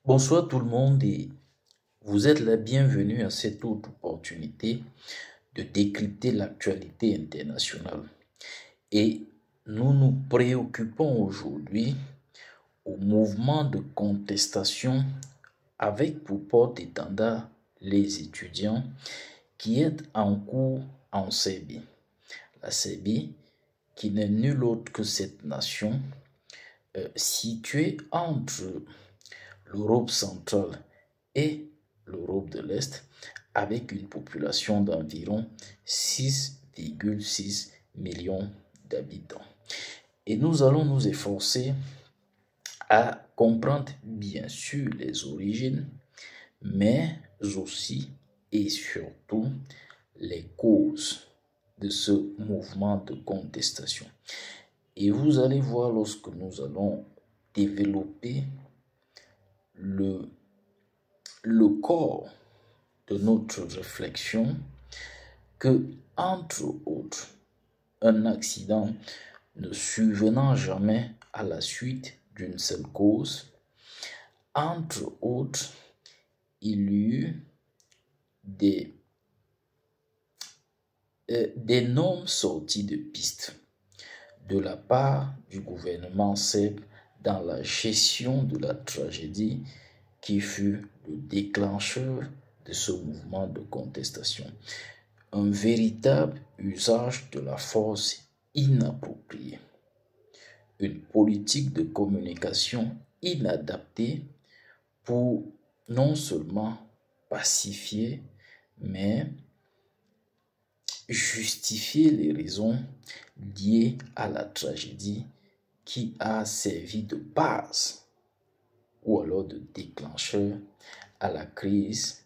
Bonsoir tout le monde et vous êtes la bienvenue à cette autre opportunité de décrypter l'actualité internationale. Et nous nous préoccupons aujourd'hui au mouvement de contestation avec pour porte-étendard les étudiants qui est en cours en Serbie. La Serbie qui n'est nulle autre que cette nation située entre l'Europe centrale et l'Europe de l'Est, avec une population d'environ 6,6 millions d'habitants. Et nous allons nous efforcer à comprendre bien sûr les origines, mais aussi et surtout les causes de ce mouvement de contestation. Et vous allez voir lorsque nous allons développer le corps de notre réflexion que, entre autres, un accident ne survenant jamais à la suite d'une seule cause, entre autres, il y eut d'énormes sorties de piste de la part du gouvernement serbe dans la gestion de la tragédie qui fut le déclencheur de ce mouvement de contestation. Un véritable usage de la force inappropriée. Une politique de communication inadaptée pour non seulement pacifier, mais justifier les raisons liées à la tragédie qui a servi de base ou alors de déclencheur à la crise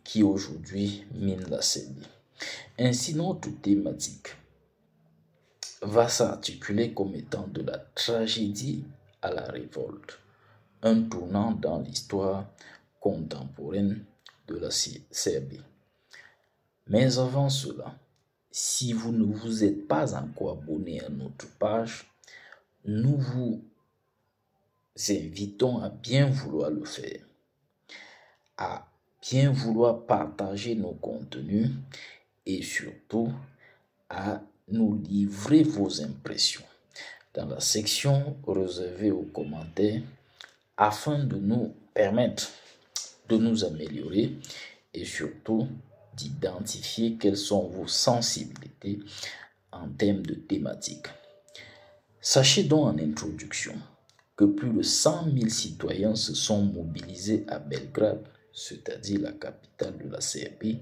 qui aujourd'hui mine la Serbie. Ainsi, notre thématique va s'articuler comme étant de la tragédie à la révolte, un tournant dans l'histoire contemporaine de la Serbie. Mais avant cela, si vous ne vous êtes pas encore abonné à notre page, nous vous invitons à bien vouloir le faire, à bien vouloir partager nos contenus et surtout à nous livrer vos impressions dans la section réservée aux commentaires afin de nous permettre de nous améliorer et surtout d'identifier quelles sont vos sensibilités en termes de thématiques. Sachez donc en introduction que plus de 100 000 citoyens se sont mobilisés à Belgrade, c'est-à-dire la capitale de la Serbie,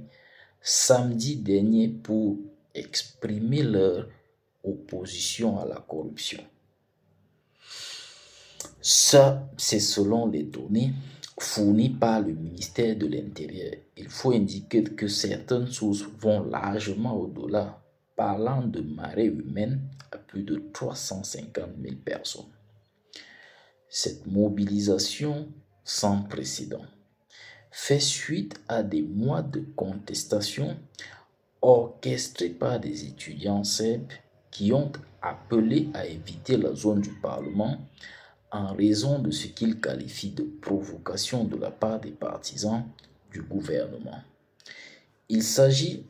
samedi dernier pour exprimer leur opposition à la corruption. Ça, c'est selon les données fournies par le ministère de l'Intérieur. Il faut indiquer que certaines sources vont largement au-delà, parlant de marée humaine à plus de 350 000 personnes. Cette mobilisation sans précédent fait suite à des mois de contestation orchestrés par des étudiants serbes qui ont appelé à éviter la zone du Parlement en raison de ce qu'ils qualifient de provocation de la part des partisans du gouvernement. Il s'agit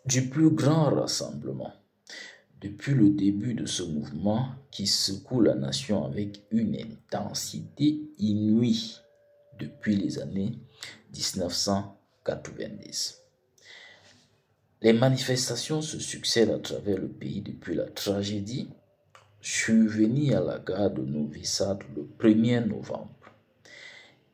du plus grand rassemblement depuis le début de ce mouvement qui secoue la nation avec une intensité inouïe depuis les années 1990. Les manifestations se succèdent à travers le pays depuis la tragédie survenue à la gare de Novi Sad le 1er novembre,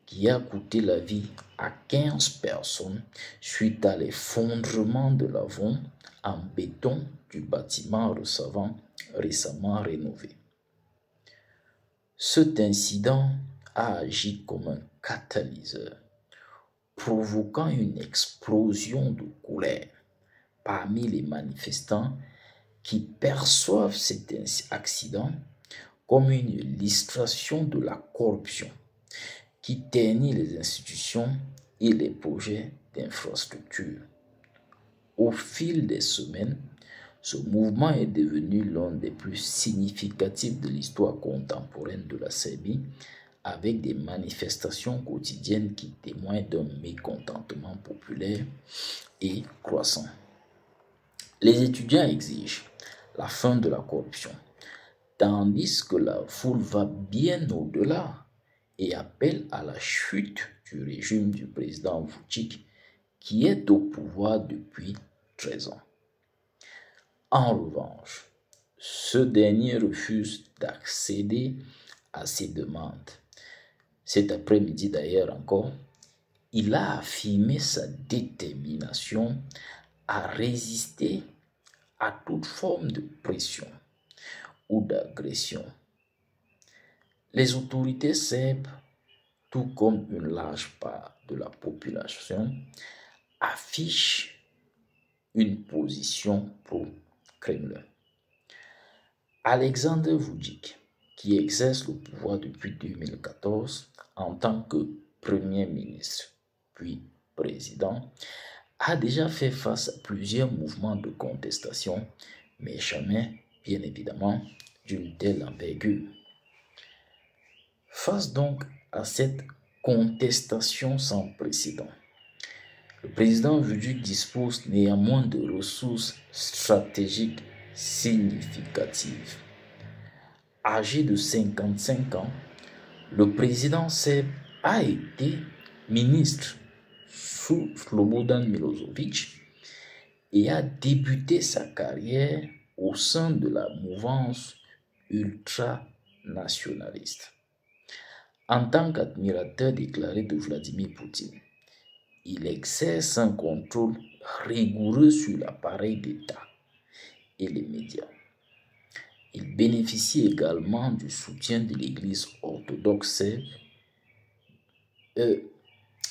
qui a coûté la vie à 15 personnes suite à l'effondrement de l'avant en béton du bâtiment récemment rénové. Cet incident a agi comme un catalyseur, provoquant une explosion de colère parmi les manifestants qui perçoivent cet accident comme une illustration de la corruption qui ternit les institutions et les projets d'infrastructure. Au fil des semaines, Ce mouvement est devenu l'un des plus significatifs de l'histoire contemporaine de la Serbie, avec des manifestations quotidiennes qui témoignent d'un mécontentement populaire et croissant. Les étudiants exigent la fin de la corruption, tandis que la foule va bien au-delà et appelle à la chute du régime du président Vučić qui est au pouvoir depuis 13 ans. En revanche, ce dernier refuse d'accéder à ces demandes. Cet après-midi d'ailleurs encore, il a affirmé sa détermination à résister à toute forme de pression ou d'agression. Les autorités serbes, tout comme une large part de la population, affichent une position pro-Kremlin. Alexander Vučić, qui exerce le pouvoir depuis 2014 en tant que Premier ministre, puis président, a déjà fait face à plusieurs mouvements de contestation, mais jamais, bien évidemment, d'une telle envergure. Face donc à cette contestation sans précédent, le président Vučić dispose néanmoins de ressources stratégiques significatives. Âgé de 55 ans, le président serbe a été ministre sous Slobodan Milošević et a débuté sa carrière au sein de la mouvance ultranationaliste. En tant qu'admirateur déclaré de Vladimir Poutine, il exerce un contrôle rigoureux sur l'appareil d'État et les médias. Il bénéficie également du soutien de l'Église orthodoxe serbe,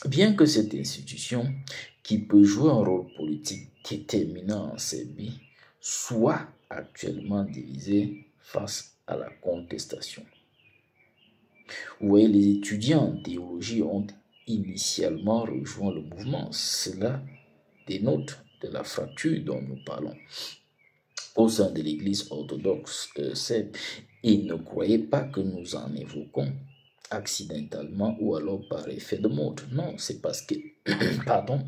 bien que cette institution, qui peut jouer un rôle politique déterminant en Serbie, soit actuellement divisée face à la contestation. Vous voyez, les étudiants en théologie ont initialement rejoint le mouvement. Cela dénote de la fracture dont nous parlons au sein de l'Église orthodoxe serbe. Et ne croyez pas que nous en évoquons accidentellement ou alors par effet de mode. Non, c'est parce que, pardon,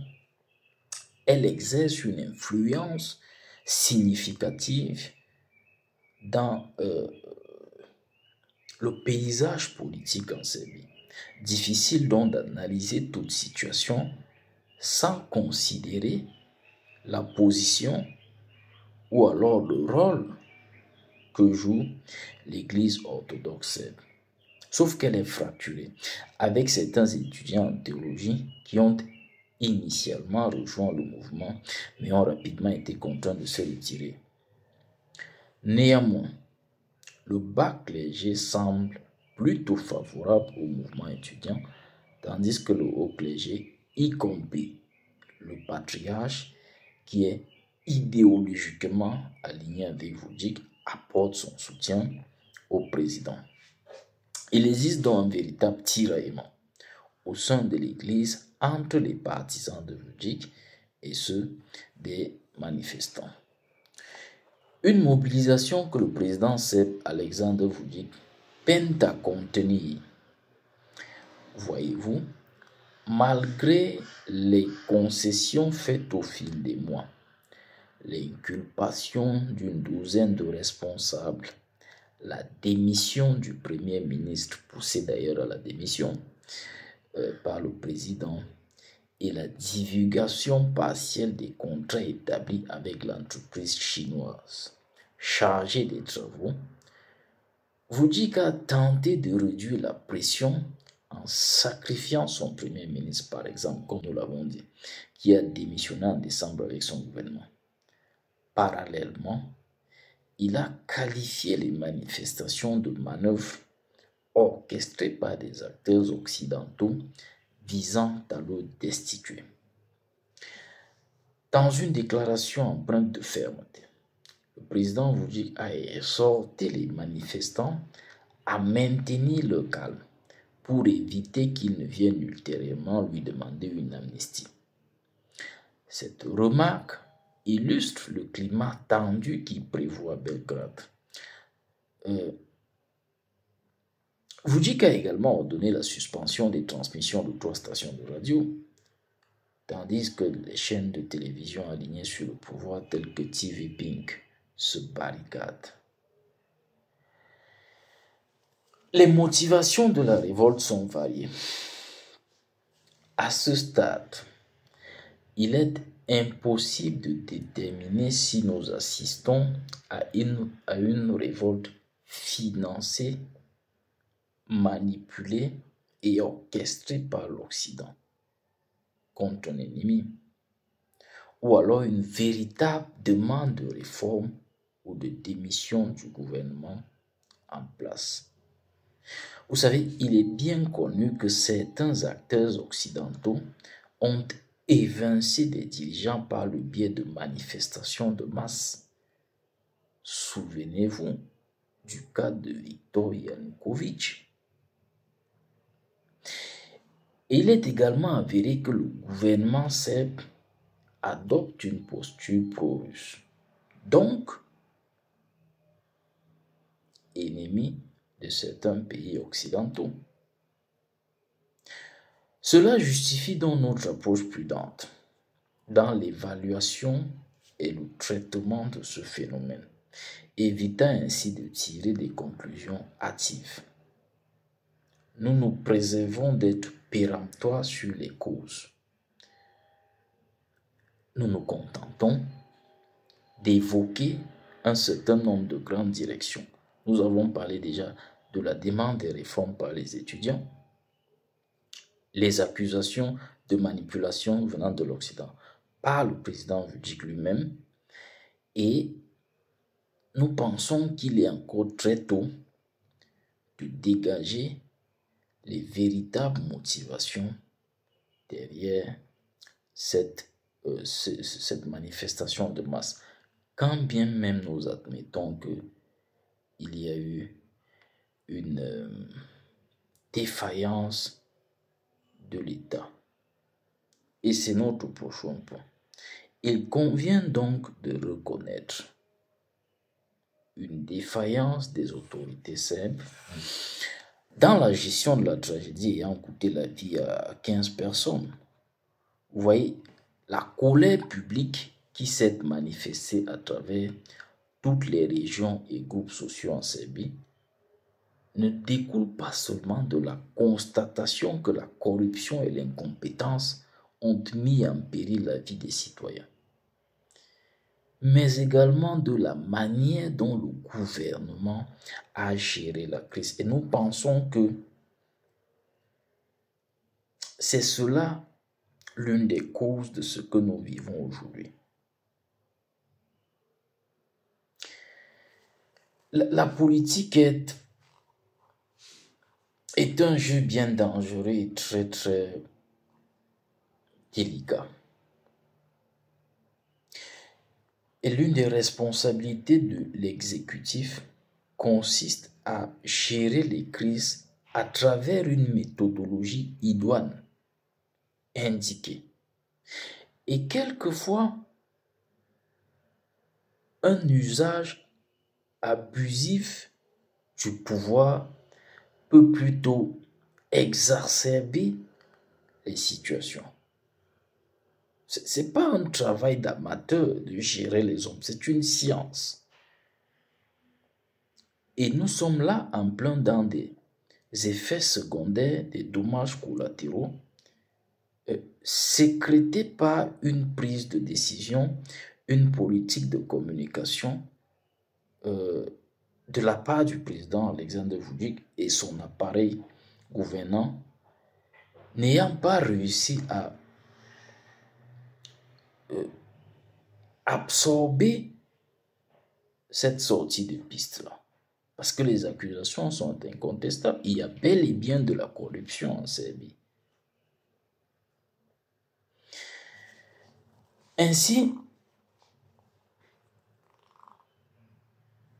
elle exerce une influence significative dans le paysage politique en Serbie. Difficile donc d'analyser toute situation sans considérer la position ou alors le rôle que joue l'Église orthodoxe serbe. Sauf qu'elle est fracturée, avec certains étudiants en théologie qui ont initialement rejoint le mouvement, mais ont rapidement été contraints de se retirer. Néanmoins, le bas clergé semble plutôt favorable au mouvement étudiant, tandis que le haut clergé, y compris le patriarche, qui est idéologiquement aligné avec Vučić, apporte son soutien au président. Il existe donc un véritable tiraillement au sein de l'Église entre les partisans de Vučić et ceux des manifestants. Une mobilisation que le président serbe Alexander Vučić peine à contenir. Voyez-vous, malgré les concessions faites au fil des mois, l'inculpation d'une douzaine de responsables, la démission du Premier ministre, poussée d'ailleurs à la démission par le président, et la divulgation partielle des contrats établis avec l'entreprise chinoise chargée des travaux, Vučić a tenté de réduire la pression en sacrifiant son Premier ministre, par exemple, comme nous l'avons dit, qui a démissionné en décembre avec son gouvernement. Parallèlement, il a qualifié les manifestations de manœuvres orchestrées par des acteurs occidentaux visant à le destituer. Dans une déclaration empreinte de fermeté, le président Vučić a exhorté les manifestants à maintenir le calme pour éviter qu'ils ne viennent ultérieurement lui demander une amnistie. Cette remarque illustre le climat tendu qui prévaut à Belgrade. Vučić a également ordonné la suspension des transmissions de 3 stations de radio, tandis que les chaînes de télévision alignées sur le pouvoir telles que TV Pink se barricadent. Les motivations de la révolte sont variées. À ce stade, il est impossible de déterminer si nous assistons à une révolte financée, manipulée et orchestrée par l'Occident contre un ennemi, ou alors une véritable demande de réforme ou de démission du gouvernement en place. Vous savez, il est bien connu que certains acteurs occidentaux ont évincé des dirigeants par le biais de manifestations de masse. Souvenez-vous du cas de Viktor Yanukovych. Il est également avéré que le gouvernement serbe adopte une posture pro-russe, donc ennemi de certains pays occidentaux. Cela justifie donc notre approche prudente dans l'évaluation et le traitement de ce phénomène, évitant ainsi de tirer des conclusions hâtives. Nous nous préservons d'être péremptoires sur les causes. Nous nous contentons d'évoquer un certain nombre de grandes directions. Nous avons parlé déjà de la demande des réformes par les étudiants, les accusations de manipulation venant de l'Occident par le président Vučić lui-même, et nous pensons qu'il est encore très tôt de dégager les véritables motivations derrière cette manifestation de masse, quand bien même nous admettons qu'il y a eu une défaillance de l'État. Et c'est notre prochain point. Il convient donc de reconnaître une défaillance des autorités serbes dans la gestion de la tragédie ayant coûté la vie à 15 personnes. Vous voyez, la colère publique qui s'est manifestée à travers toutes les régions et groupes sociaux en Serbie ne découle pas seulement de la constatation que la corruption et l'incompétence ont mis en péril la vie des citoyens, mais également de la manière dont le gouvernement a géré la crise. Et nous pensons que c'est cela l'une des causes de ce que nous vivons aujourd'hui. La politique est un jeu bien dangereux et très très délicat. Et l'une des responsabilités de l'exécutif consiste à gérer les crises à travers une méthodologie idoine indiquée. Et quelquefois, un usage abusif du pouvoir peut plutôt exacerber les situations. Ce n'est pas un travail d'amateur de gérer les hommes, c'est une science. Et nous sommes là en plein dans des effets secondaires, des dommages collatéraux, sécrétés par une prise de décision, une politique de communication de la part du président Alexander Vučić et son appareil gouvernant, n'ayant pas réussi à absorber cette sortie de piste-là. Parce que les accusations sont incontestables. Il y a bel et bien de la corruption en Serbie. Ainsi,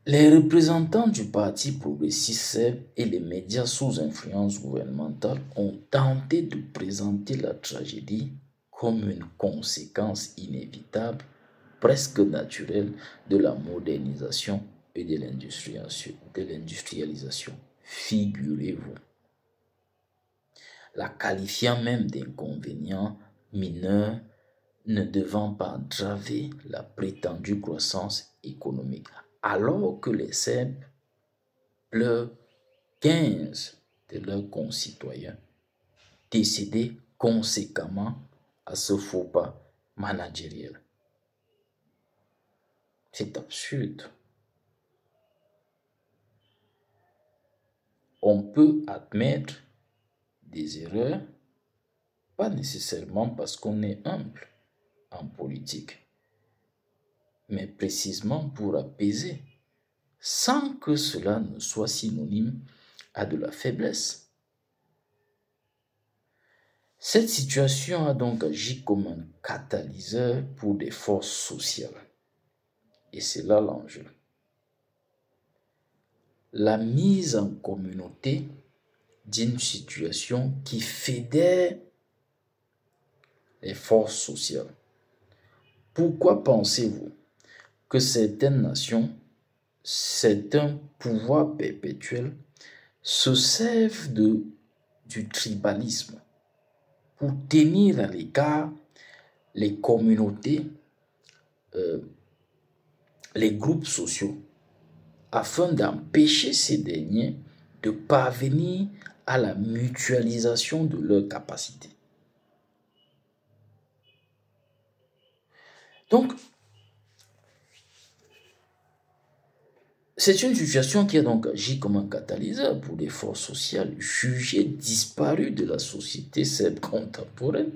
les représentants du Parti progressiste serbe et les médias sous influence gouvernementale ont tenté de présenter la tragédie comme une conséquence inévitable presque naturel de la modernisation et de l'industrialisation. Figurez-vous, la qualifiant même d'inconvénient mineur, ne devant pas entraver la prétendue croissance économique, alors que les Serbes pleurent 15 de leurs concitoyens décédés conséquemment à ce faux pas managériel. C'est absurde. On peut admettre des erreurs, pas nécessairement parce qu'on est humble en politique, mais précisément pour apaiser, sans que cela ne soit synonyme à de la faiblesse. Cette situation a donc agi comme un catalyseur pour des forces sociales. Et c'est là l'enjeu. La mise en communauté d'une situation qui fédère les forces sociales. Pourquoi pensez-vous que certaines nations, certains pouvoirs perpétuels se servent du tribalisme pour tenir à l'écart les communautés, les groupes sociaux, afin d'empêcher ces derniers de parvenir à la mutualisation de leurs capacités. Donc, c'est une situation qui a donc agi comme un catalyseur pour des forces sociales jugées disparues de la société serbe contemporaine,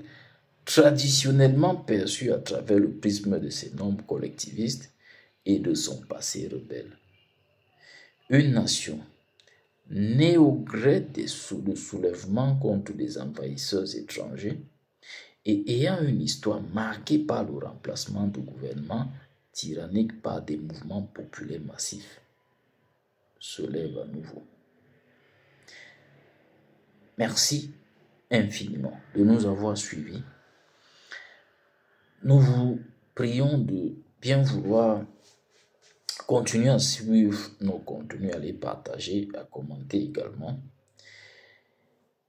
traditionnellement perçue à travers le prisme de ses normes collectivistes et de son passé rebelle. Une nation née au gré de soulèvements contre des envahisseurs étrangers et ayant une histoire marquée par le remplacement de gouvernements tyranniques par des mouvements populaires massifs, se lève à nouveau. Merci infiniment de nous avoir suivis. Nous vous prions de bien vouloir continuer à suivre nos contenus, à les partager, à commenter également.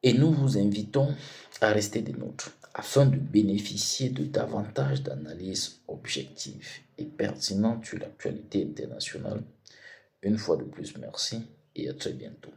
Et nous vous invitons à rester des nôtres afin de bénéficier de davantage d'analyses objectives et pertinentes sur l'actualité internationale. Une fois de plus, merci et à très bientôt.